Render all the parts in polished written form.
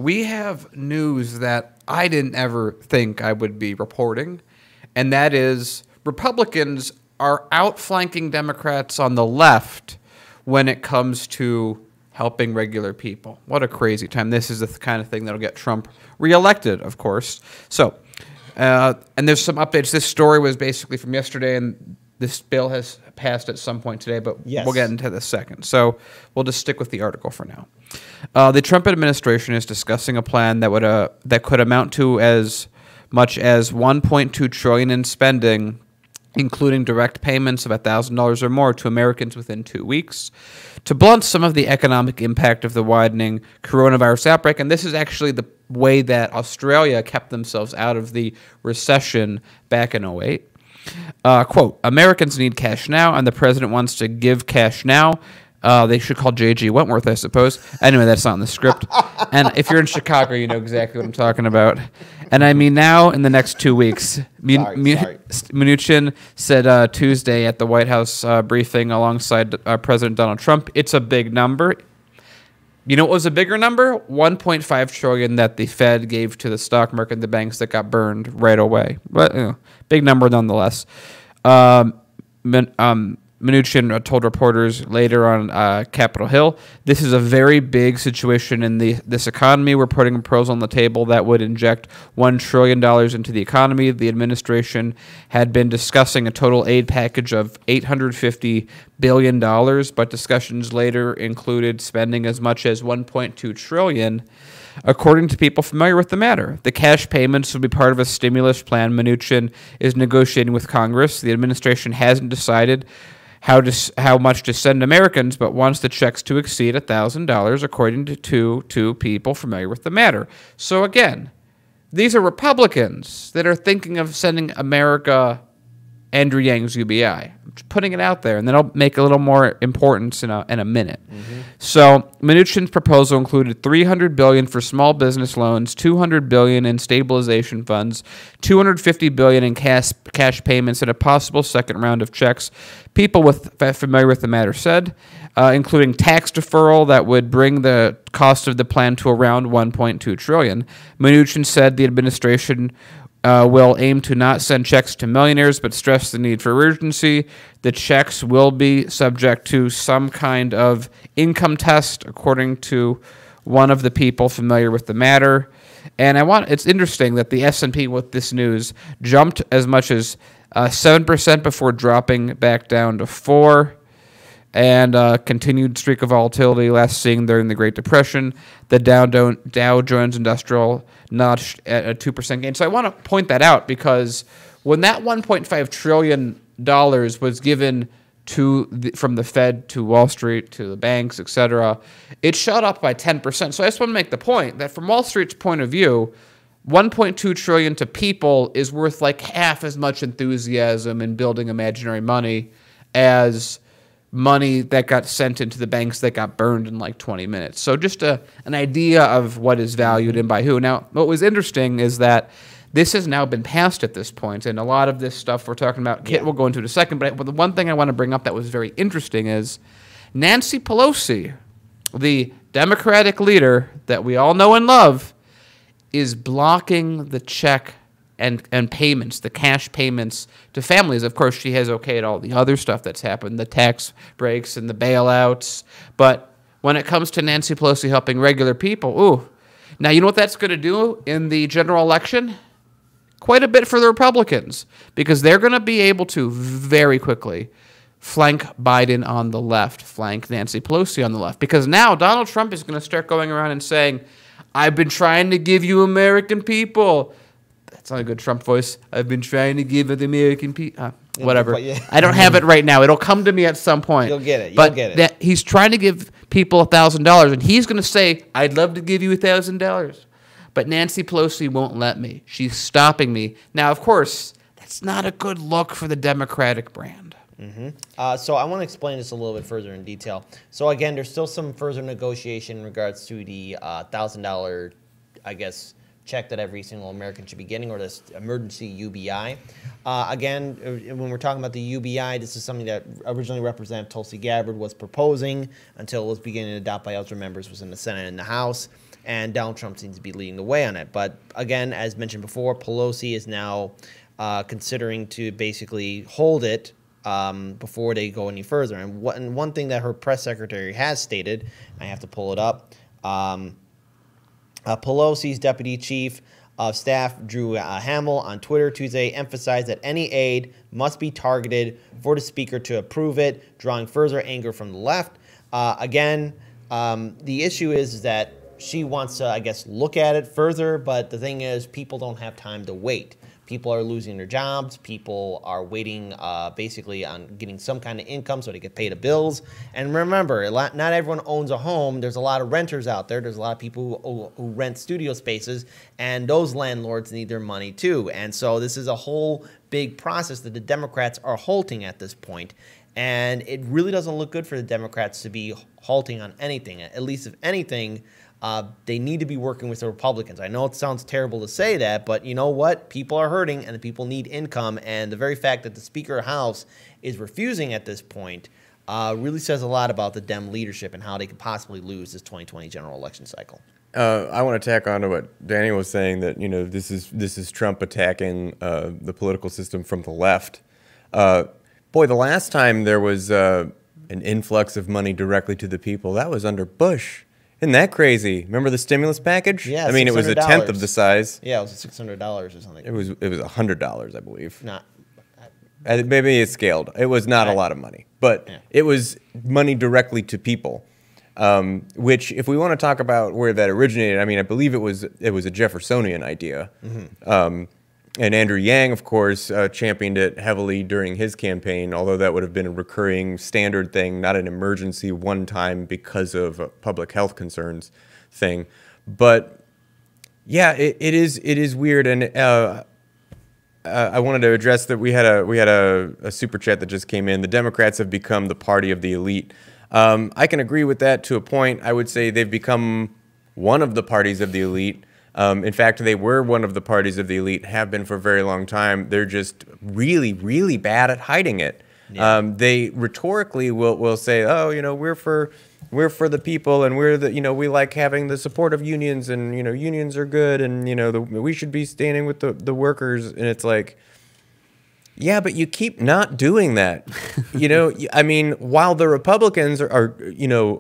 we have news that I didn't ever think I would be reporting, and that is Republicans are outflanking Democrats on the left when it comes to helping regular people. What a crazy time. This is the kind of thing that'll get Trump reelected, of course. So, and there's some updates. This story was basically from yesterday, and this bill has passed at some point today, but we'll get into this second. So we'll just stick with the article for now. The Trump administration is discussing a plan that could amount to as much as $1.2 trillion in spending, including direct payments of $1,000 or more to Americans within 2 weeks, to blunt some of the economic impact of the widening coronavirus outbreak. And this is actually the way that Australia kept themselves out of the recession back in 2008. Quote, Americans need cash now, and the president wants to give cash now. They should call J.G. Wentworth, I suppose. Anyway, that's not in the script. And if you're in Chicago, you know exactly what I'm talking about. And I mean now in the next 2 weeks. Mnuchin said Tuesday at the White House briefing alongside President Donald Trump, it's a big number. You know what was a bigger number? $1.5 trillion that the Fed gave to the stock market and the banks that got burned right away. But big number nonetheless. Mnuchin told reporters later on Capitol Hill, this is a very big situation in this economy. We're putting a proposal on the table that would inject $1 trillion into the economy. The administration had been discussing a total aid package of $850 billion, but discussions later included spending as much as $1.2 trillion. According to people familiar with the matter, the cash payments will be part of a stimulus plan Mnuchin is negotiating with Congress. The administration hasn't decided how much to send Americans, but wants the checks to exceed $1,000, according to people familiar with the matter. So again, these are Republicans that are thinking of sending America Andrew Yang's UBI. I'm just putting it out there, and then I'll make a little more importance in a minute. So Mnuchin's proposal included $300 billion for small business loans, $200 billion in stabilization funds, $250 billion in cash payments, and a possible second round of checks. People familiar with the matter said, including tax deferral that would bring the cost of the plan to around $1.2 trillion. Mnuchin said the administration will aim to not send checks to millionaires, but stress the need for urgency. The checks will be subject to some kind of income test, according to one of the people familiar with the matter. And it's interesting that the S&P with this news jumped as much as 7% before dropping back down to 4%. And continued streak of volatility last seen during the Great Depression. The Dow Jones Industrial notched at a 2% gain. So I want to point that out because when that $1.5 trillion was given from the Fed to Wall Street to the banks, etc., it shot up by 10%. So I just want to make the point that from Wall Street's point of view, $1.2 trillion to people is worth like half as much enthusiasm in building imaginary money as money that got sent into the banks that got burned in like 20 minutes. So just an idea of what is valued and by who. Now, what was interesting is that this has now been passed at this point, and a lot of this stuff we're talking about, Kit will go into in a second, but the one thing I want to bring up that was very interesting is Nancy Pelosi, the Democratic leader that we all know and love, is blocking the check and payments, the cash payments to families. Of course, she has okayed all the other stuff that's happened, the tax breaks and the bailouts. But when it comes to Nancy Pelosi helping regular people, ooh. Now, you know what that's going to do in the general election? Quite a bit for the Republicans, because they're going to be able to very quickly flank Biden on the left, flank Nancy Pelosi on the left. Because now Donald Trump is going to start going around and saying, I've been trying to give you American people. That's not a good Trump voice. I've been trying to give the American people. Whatever. I don't have it right now. It'll come to me at some point. You'll get it. But he's trying to give people $1,000, and he's going to say, I'd love to give you $1,000. But Nancy Pelosi won't let me. She's stopping me. Now, of course, that's not a good look for the Democratic brand. So I want to explain this a little bit further in detail. So again, there's still some further negotiation in regards to the $1,000, I guess, check that every single American should be getting, or this emergency UBI. Again, when we're talking about the UBI, this is something that originally Representative Tulsi Gabbard was proposing until it was beginning to adopt by other members, was in the Senate and the House. and Donald Trump seems to be leading the way on it. But again, as mentioned before, Pelosi is now considering to basically hold it before they go any further. And one thing that her press secretary has stated, I have to pull it up, Pelosi's deputy chief of staff, Drew Hamill, on Twitter Tuesday emphasized that any aid must be targeted for the speaker to approve it, drawing further anger from the left. Again, the issue is that she wants to, I guess, look at it further, but the thing is, people don't have time to wait. People are losing their jobs. People are waiting basically on getting some kind of income so they can pay the bills. And remember, not everyone owns a home. There's a lot of renters out there. There's a lot of people who rent studio spaces, and those landlords need their money too. And so this is a whole big process that the Democrats are halting at this point. And it really doesn't look good for the Democrats to be halting on anything. At least, if anything, they need to be working with the Republicans. I know it sounds terrible to say that, but you know what? People are hurting, and the people need income. And the very fact that the Speaker of the House is refusing at this point really says a lot about the Dem leadership and how they could possibly lose this 2020 general election cycle. I want to tack on to what Danny was saying, that this is Trump attacking the political system from the left. Boy, the last time there was an influx of money directly to the people, that was under Bush. Isn't that crazy? Remember the stimulus package? Yeah, I mean, it was a tenth of the size. Yeah, it was $600 or something. It was $100, I believe. Not. Maybe it's scaled. It was not a lot of money, but it was money directly to people. Which, if we want to talk about where that originated, I mean, I believe it was a Jeffersonian idea. Mm-hmm. And Andrew Yang, of course, championed it heavily during his campaign, although that would have been a recurring standard thing, not an emergency one-time because of public health concerns thing. But yeah, it is weird, and I wanted to address that we had a super chat that just came in. The Democrats have become the party of the elite. I can agree with that to a point. I would say they've become one of the parties of the elite. In fact, they were one of the parties of the elite, have been for a very long time. They're just really, really bad at hiding it. Yeah. They rhetorically will say, "Oh, we're for the people, and we like having the support of unions, and unions are good, and we should be standing with the workers." And it's like, yeah, but you keep not doing that. I mean, while the Republicans are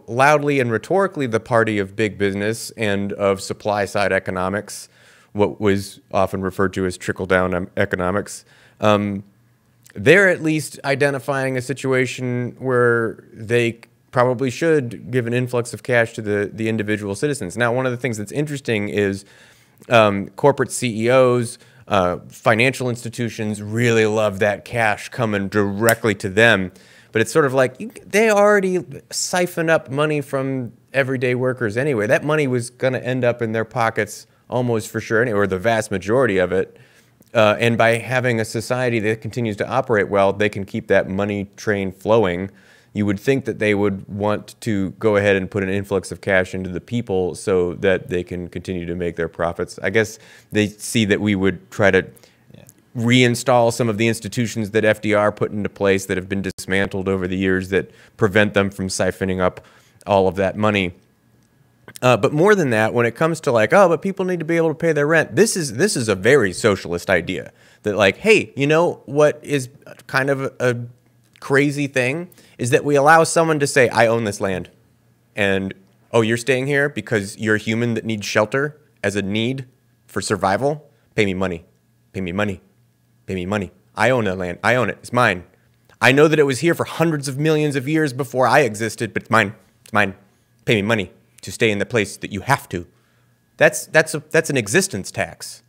loudly and rhetorically the party of big business and of supply side economics, what was often referred to as trickle down economics, they're at least identifying a situation where they probably should give an influx of cash to the individual citizens. Now, one of the things that's interesting is corporate CEOs, financial institutions really love that cash coming directly to them. But it's sort of like they already siphon up money from everyday workers anyway. That money was going to end up in their pockets almost for sure, or the vast majority of it. And by having a society that continues to operate well, they can keep that money train flowing. You would think that they would want to go ahead and put an influx of cash into the people so that they can continue to make their profits. I guess they see that we would try to reinstall some of the institutions that FDR put into place that have been dismantled over the years that prevent them from siphoning up all of that money. But more than that, when it comes to but people need to be able to pay their rent, this is a very socialist idea that hey, what is kind of a crazy thing is that we allow someone to say, I own this land, and oh, you're staying here because you're a human that needs shelter as a need for survival? Pay me money. Pay me money. Pay me money. I own that land. I own it. It's mine. I know that it was here for hundreds of millions of years before I existed, but it's mine. It's mine. Pay me money to stay in the place that you have to. That's an existence tax.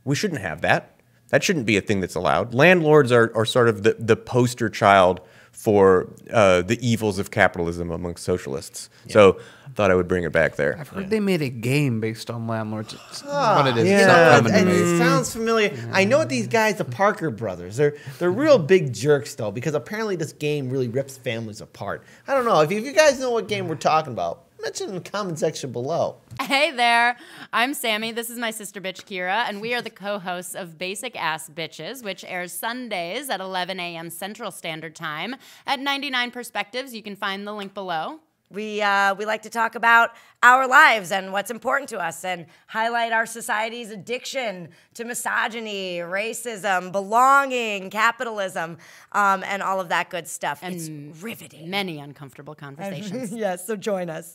We shouldn't have that. That shouldn't be a thing that's allowed. Landlords are sort of the poster child for the evils of capitalism amongst socialists. Yeah. So I thought I would bring it back there. I've heard they made a game based on landlords. What it is. Yeah. It sounds familiar. Yeah. I know these guys, the Parker brothers. They're real big jerks, though, because apparently this game really rips families apart. I don't know. If you guys know what game we're talking about, mention in the comment section below. Hey there, I'm Sammy. This is my sister bitch Kira, and we are the co-hosts of Basic Ass Bitches, which airs Sundays at 11 a.m. Central Standard Time at 99 Perspectives. You can find the link below. We like to talk about our lives and what's important to us and highlight our society's addiction to misogyny, racism, belonging, capitalism, and all of that good stuff. And it's riveting. Many uncomfortable conversations. Yes, so join us.